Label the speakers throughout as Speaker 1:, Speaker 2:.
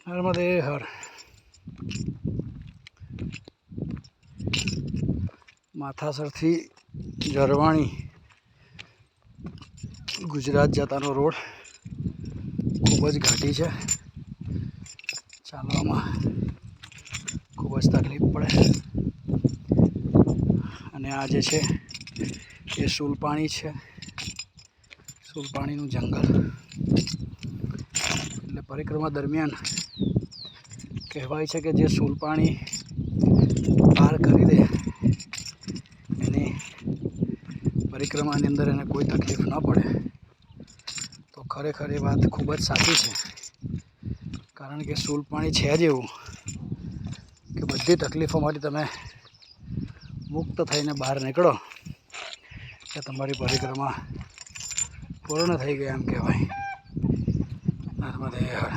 Speaker 1: નર્મદે હર. માથાસરથી Zarwani Gujarat જતાનો road ખૂબ જ ઘાટી છે. ચાલવામાં ખૂબ જ તકલીફ પડે. અને આ જે છે એ સુલપાણી છે, સુલપાણીનું જંગલ. એટલે પરિક્રમા દરમિયાન કહેવાય છે કે જે સુલપાણી પાર કરી દે એની પરિક્રમાની અંદર એને કોઈ તકલીફ ન પડે. તો ખરેખર એ વાત ખૂબ જ સાચી છે, કારણ કે સુલપાણી છે જ એવું કે બધી તકલીફોમાંથી તમે મુક્ત થઈને બહાર નીકળો કે તમારી પરિક્રમા પૂર્ણ થઈ ગઈ એમ કહેવાય. નર્મદે હર.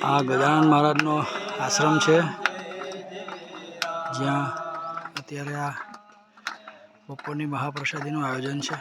Speaker 1: આ ગજાનન મહારાજનો આશ્રમ છે, જ્યાં અત્યારે આ બપોરની મહાપ્રસાદીનું આયોજન છે.